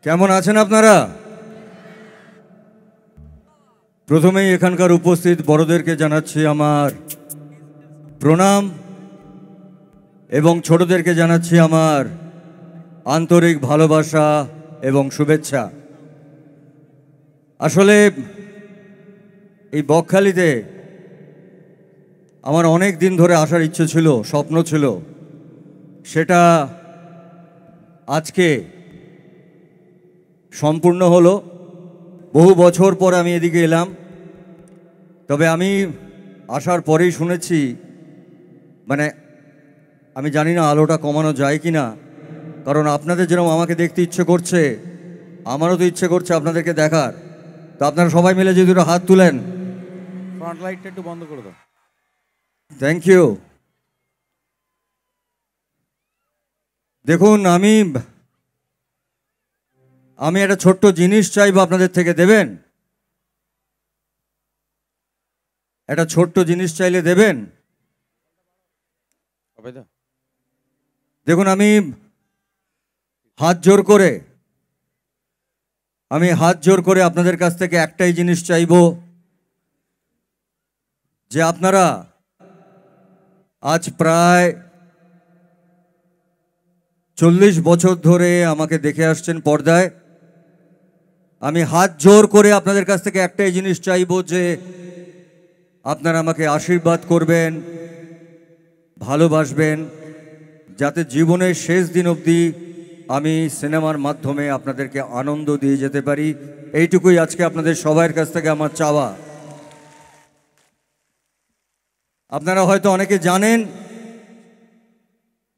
কেমন আছেন আপনারা? প্রথমেই এখানকার উপস্থিত বড়দেরকে জানাচ্ছি আমার প্রণাম এবং ছোটদেরকে জানাচ্ছি আমার আন্তরিক ভালোবাসা এবং শুভেচ্ছা। আসলে এই বকখালিতে আমার অনেক দিন ধরে আসার ইচ্ছে ছিল, স্বপ্ন ছিল, সেটা আজকে সম্পূর্ণ হলো। বহু বছর পর আমি এদিকে এলাম, তবে আমি আসার পরেই শুনেছি, মানে আমি জানি না আলোটা কমানো যায় কি না, কারণ আপনাদের যেরকম আমাকে দেখতে ইচ্ছে করছে, আমারও তো ইচ্ছে করছে আপনাদেরকে দেখার। তো আপনারা সবাই মিলে যদি দুটো হাত তুলেন। ফ্রন্ট লাইটটা একটু বন্ধ করে দাও। Thank you. দেখুন, আমি একটা ছোট্ট জিনিস চাইবো আপনাদের থেকে, দেবেন? একটা ছোট্ট জিনিস চাইলে দেবেন? দেখুন, আমি হাত জোর করে আপনাদের কাছ থেকে একটাই জিনিস চাইবো, যে আপনারা আজ প্রায় 40 বছর ধরে আমাকে দেখে আসছেন পর্দায়। আমি হাত জোর করে আপনাদের কাছ থেকে একটাই জিনিস চাইবো, যে আপনারা আমাকে আশীর্বাদ করবেন, ভালোবাসবেন, যাতে জীবনের শেষ দিন অবধি আমি সিনেমার মাধ্যমে আপনাদেরকে আনন্দ দিয়ে যেতে পারি। এইটুকুই আজকে আপনাদের সবার কাছ থেকে আমার চাওয়া। আপনারা হয়তো অনেকে জানেন,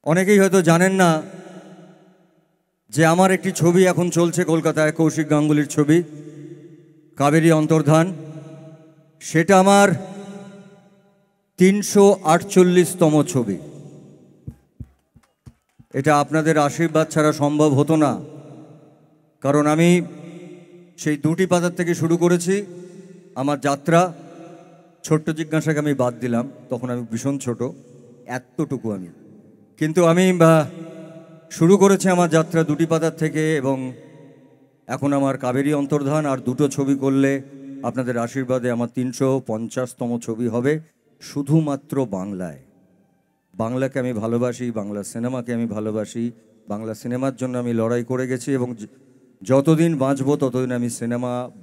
অনেকেই হয়তো জানেন না, যে আমার একটি ছবি এখন চলছে কলকাতায়, কৌশিক গাঙ্গুলির ছবি কাবেরী অন্তর্ধান। সেটা আমার 348তম ছবি। এটা আপনাদের আশীর্বাদ ছাড়া সম্ভব হতো না, কারণ আমি সেই দুটি পাতার থেকে শুরু করেছি আমার যাত্রা। ছোট্ট জিজ্ঞাসাকে আমি বাদ দিলাম, তখন আমি ভীষণ ছোট, এতটুকু আমি। কিন্তু আমি শুরু করেছি আমার যাত্রা দুটি পাতার থেকে, এবং এখন আমার কাবেরী অন্তর্ধান আর দুটো ছবি করলে আপনাদের আশীর্বাদে আমার 350তম ছবি হবে, শুধুমাত্র বাংলায়। বাংলাকে আমি ভালোবাসি, বাংলা সিনেমাকে আমি ভালোবাসি, বাংলা সিনেমার জন্য আমি লড়াই করে গেছি, এবং যতদিন বাঁচবো ততদিন আমি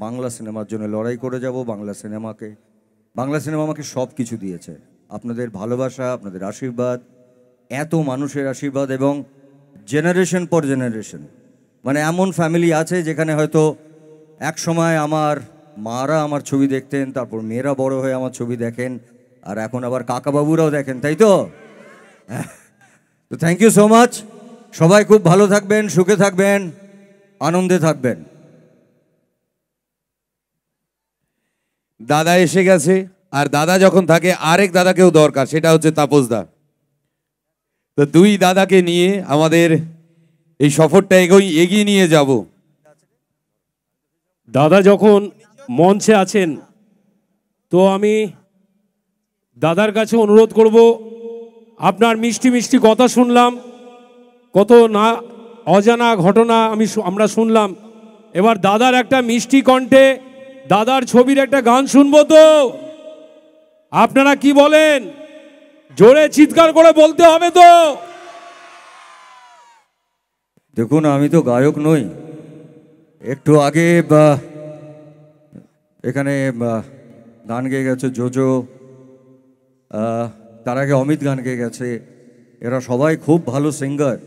বাংলা সিনেমার জন্য লড়াই করে যাব। বাংলা সিনেমা আমাকে সব কিছু দিয়েছে, আপনাদের ভালোবাসা, আপনাদের আশীর্বাদ, এত মানুষের আশীর্বাদ, এবং জেনারেশন পর জেনারেশন। মানে এমন ফ্যামিলি আছে যেখানে হয়তো এক সময় আমার মারা আমার ছবি দেখতেন, তারপর মেয়েরা বড় হয়ে আমার ছবি দেখেন, আর এখন আবার কাকাবাবুরাও দেখেন, তাই তো? তো থ্যাংক ইউ সো মাচ। সবাই খুব ভালো থাকবেন, সুখে থাকবেন, আনন্দে থাকবেন। দাদা এসে গেছে, আর দাদা যখন থাকে আরেক দাদাকেও দরকার, সেটা হচ্ছে তাপসদা। তো দুই দাদাকে নিয়ে আমাদের এই সফরটা এগিয়ে নিয়ে যাব। দাদা যখন মঞ্চে আছেন, তো আমি দাদার কাছে অনুরোধ করব, আপনার মিষ্টি মিষ্টি কথা শুনলাম, কত না অজানা ঘটনা আমরা শুনলাম। এবার দাদার একটা মিষ্টি কণ্ঠে দাদার ছবির একটা গান শুনবো। তো আপনারা কি বলেন? জোরে চিৎকার করে বলতে হবে তো। দেখুন, আমি তো গায়ক নই। একটু আগে এখানে গান গেয়ে গেছে জোজো, তার আগে অমিত গান গেয়ে গেছে। এরা সবাই খুব ভালো সিঙ্গার।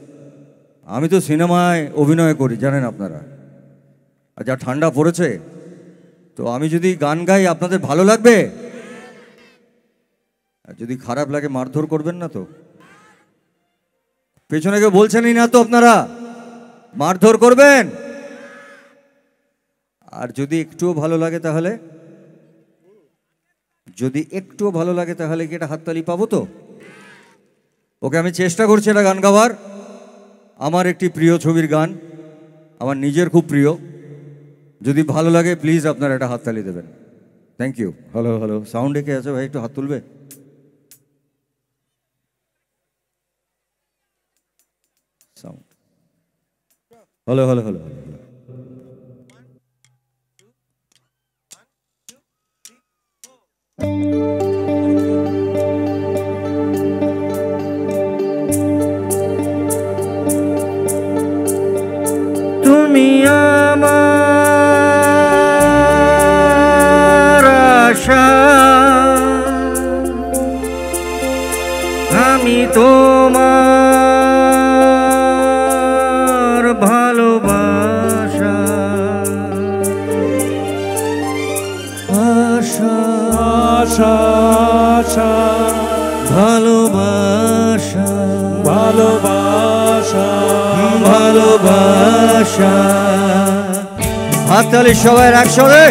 আমি তো সিনেমায় অভিনয় করি, জানেন আপনারা। আর যা ঠান্ডা পড়েছে, তো আমি যদি গান গাই আপনাদের ভালো লাগবে? আর যদি খারাপ লাগে মারধর করবেন না তো? পেছনে কেউ বলছেনই না তো আপনারা? মারধর করবেন? আর যদি একটুও ভালো লাগে তাহলে কি এটা হাততালি পাবো তো? ওকে, আমি চেষ্টা করছি এটা গান গাওয়ার। আমার একটি প্রিয় ছবির গান, আমার নিজের খুব প্রিয়। যদি ভালো লাগে প্লিজ আপনারা একটা হাততালি দেবেন। Thank you. Hello hello, sound একে আছে ভাই, একটু হাত তুলবে? সাউন্ড হলো হলো হলো হলো। তুমি আমার আশা, আমি তোমার ভালোবাসা। আশা আশা আশা ভালোবাসা ভালোবাসা ভালোবাসা। হাততালি সবাই একসঙ্গে।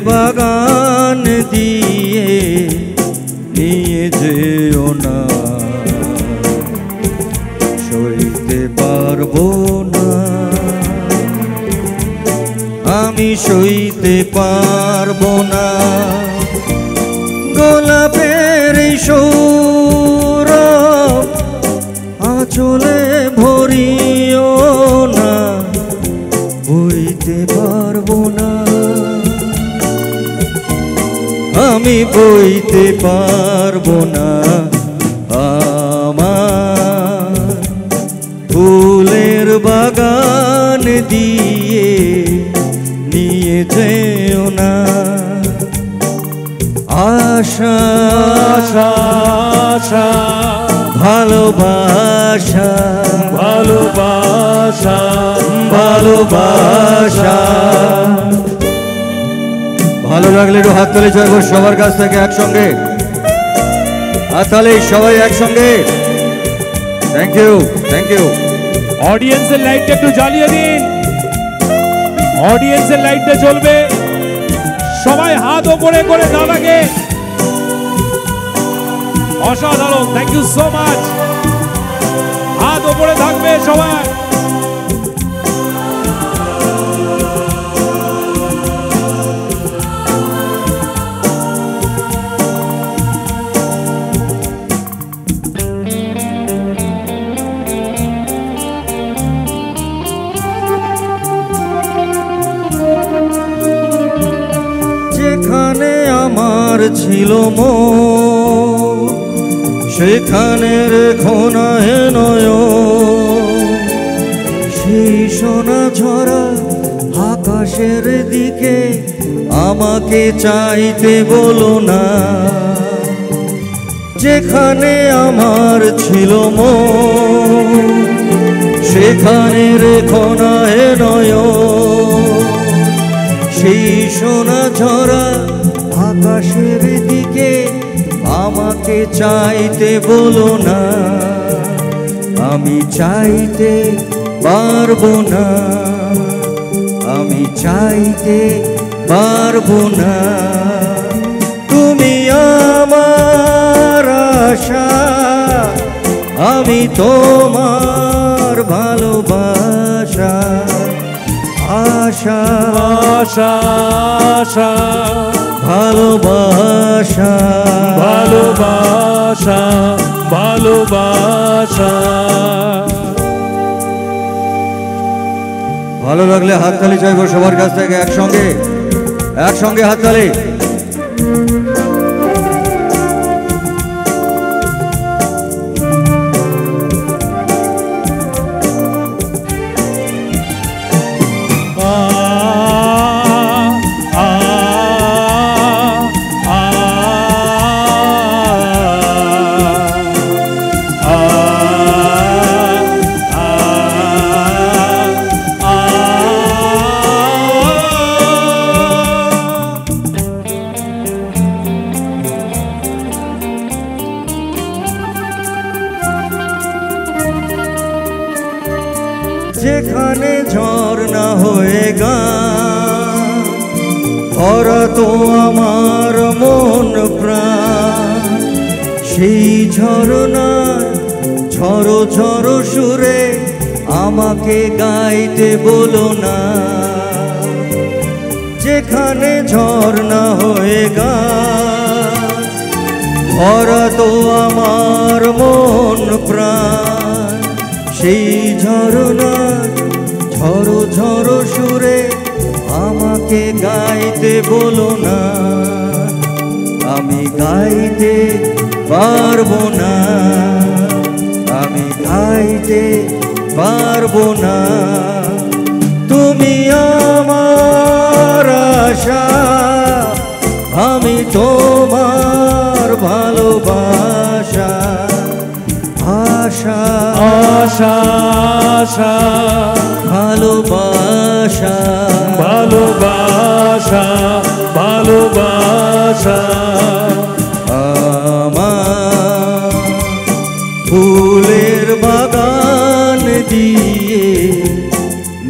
বাগান দিয়ে নিয়ে যেও না, সইতে পারবো না, আমি সইতে পারবো না। গোলাপের সৌরভ আঁচলে ভরিও না, বইতে পারবো না, আমি বইতে পারবো না। আমার ফুলের বাগান দিয়ে নিয়ে যেও না। আশা আশা আশা ভালোবাসা ভালোবাসা ভালোবাসা। ভালো লাগলে একটু হাততালি চাইবো সবার কাছ থেকে একসঙ্গে। হাততালি সবাই একসঙ্গে। Thank you thank you. অডিয়েন্সের লাইটটা একটু জ্বালিয়ে দিন, অডিয়েন্সের লাইটটা জ্বলবে। সবাই হাত ওপরে করে দাদাকে অসাধারণ, থ্যাংক ইউ সো মাচ। হাত ওপরে থাকবে সবাই। যেখানে আমার ছিল মন, সেখানে রেখো না হে নয়ন। সেই সোনা ঝরা আকাশের দিকে আমাকে চাইতে বলো না। যেখানে আমার ছিল মন, সেখানে রেখো না হে নয়ন। সেই সোনা ঝরা আকাশের দিকে আমাকে চাইতে বলো না। আমি চাইতে পারবো না, আমি চাইতে পারবো না। তুমি আমার আশা, আমি তোমার ভালোবাসা। আশা আশা আশা ভালোবাসা ভালোবাসা ভালোবাসা। ভালো লাগলে হাততালি চাইবো সবার কাছ থেকে একসঙ্গে একসঙ্গে হাততালি। যেখানে ঝর্ণা হয়ে গান ভরা তো আমার মন প্রাণ, সেই ঝর্ণার ঝড়ো ঝড়ো সুরে আমাকে গাইতে বলো না, যেখানে ঝর্ণা হয়ে গান ভরা তো আমার মন প্রাণ। সেই ঝর্ণা ঝড়ো ঝড়ো সুরে আমাকে গাইতে বলো না, আমি গাইতে পারবো না, আমি গাইতে পারবো না। তুমি আমার আশা, আমি তোমার ভালোবাসা। আশা আশা আশা ভালোবাসা ভালোবাসা ভালোবাসা। আমার ফুলের বাগান দিয়ে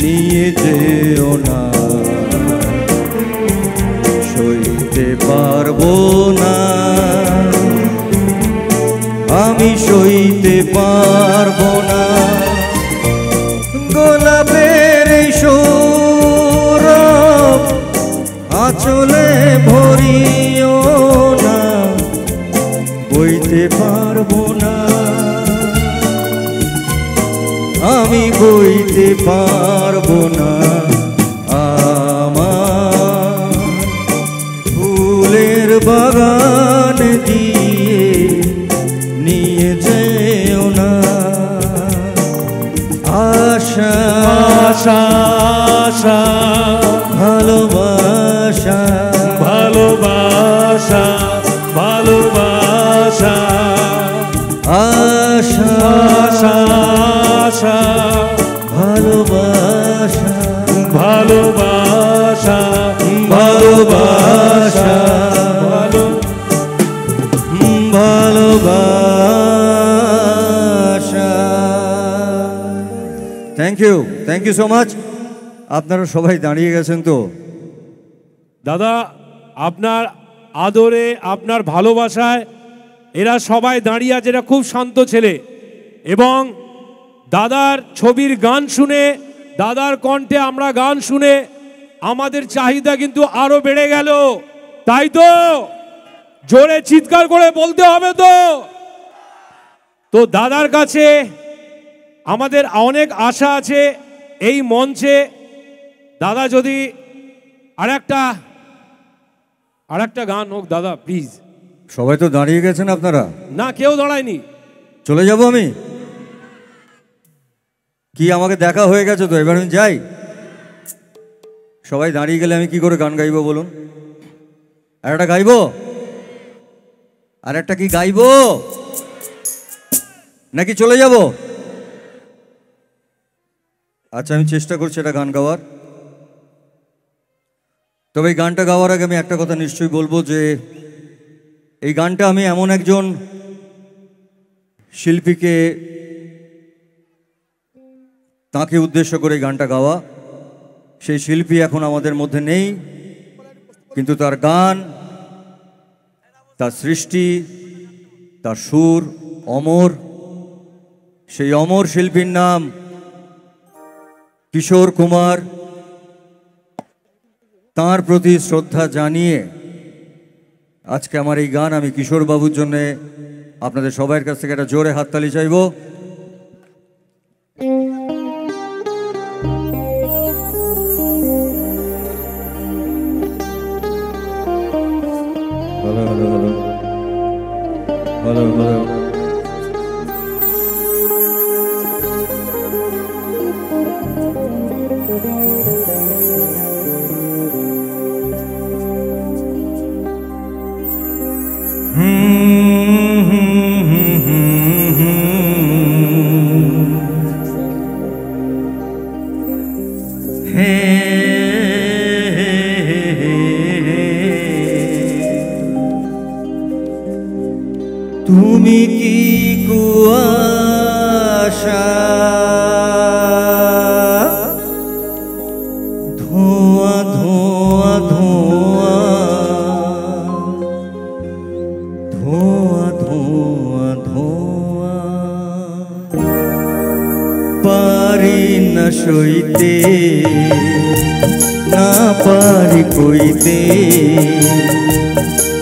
নিয়ে যেও না, সইতে পারবো না, আমি সইতে পারবো না। গোলাপের সৌরভ আঁচলে ভরিও না, বইতে পারবো না, আমি বইতে পারবো না। আমার ফুলের বাগান দিয়ে নিয়ে যেও না। আশা আশা আশা ভালোবাসা ভালোবাসা ভালোবাসা। আশা আশা আশা ভালোবাসা ভালোবাসা ভালোবাসা ভালোবাসা। Thank you so much. আপনারা সবাই দাঁড়িয়ে গেছেন তো? দাদা, আপনার আদরে, আপনার ভালোবাসায় এরা সবাই দাঁড়িয়ে আছে। এরা খুব শান্ত ছেলে, এবং দাদার ছবির গান শুনে, দাদার কণ্ঠে আমরা গান শুনে আমাদের চাহিদা কিন্তু আরো বেড়ে গেল। তাই তো জোরে চিৎকার করে বলতে হবে তো। তো দাদার কাছে আমাদের অনেক আশা আছে। এই মঞ্চে দাদা যদি আরেকটা গান হোক দাদা, প্লিজ। সবাই তো দাঁড়িয়ে গেছেন আপনারা? না, কেউ দাঁড়ায়নি। চলে যাব আমি? কি আমাকে দেখা হয়ে গেছে তো, এবার আমি যাই? সবাই দাঁড়িয়ে গেলে আমি কি করে গান গাইবো বলুন? আর একটা গাইবো? আর একটা কি গাইবো নাকি চলে যাব? আচ্ছা, আমি চেষ্টা করছি একটা গান গাওয়ার। তবে এই গানটা গাওয়ার আগে আমি একটা কথা নিশ্চয়ই বলবো যে এই গানটা আমি এমন একজন শিল্পীকে, তাকে উদ্দেশ্য করে এই গানটা গাওয়া। সেই শিল্পী এখন আমাদের মধ্যে নেই, কিন্তু তার গান, তার সৃষ্টি, তার সুর অমর। সেই অমর শিল্পীর নাম কিশোর কুমার। তার প্রতি শ্রদ্ধা জানিয়ে আজকে আমার এই গান আমি কিশোর বাবুর জন্য আপনাদের সবার কাছ থেকে একটা জোরে হাততালি চাইব। ভালো ভালো ভালো ভালো ভালো। তুমি কি কুয়াশা, ধোঁয়া ধোঁয়া ধোঁয়া, ধোঁয়া ধোঁয়া ধোঁয়া, পারি না সইতে, না পারি কইতে,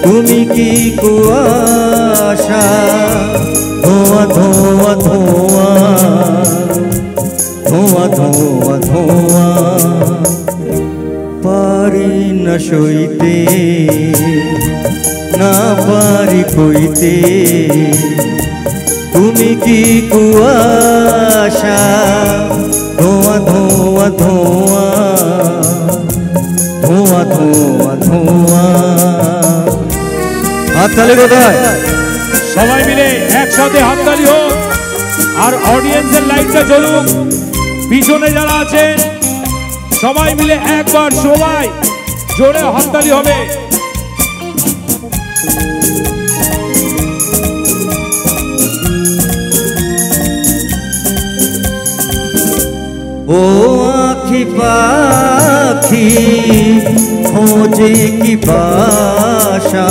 তুমি কি কুয়াশা, ধোঁয়া ধোঁয়া ধোঁয়া, ধোঁয়া ধোঁয়া ধোঁয়া, পারি না সইতে, না পারি কইতে, তুমি কি কুয়াশা, ধোঁয়া ধোঁয়া ধোঁয়া, ধোঁয়া ধোঁয়া ধোঁয়া। হাততালি কোথায়? সবাই মিলে একসাথে হাততালি হোক, আর অডিয়েন্সের লাইটটা জ্বলুক। পিছনে যারা আছেন সবাই মিলে একবার সবাই জোরে হাততালি হবে। ও আখি পাখি খোঁজে কি বাসা,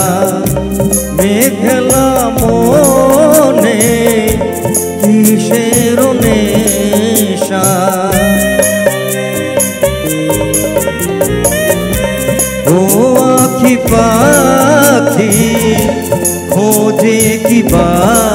মেঘলা মনে কিসের নেশা, ও আখি পাখি খোঁজে কি বাসা,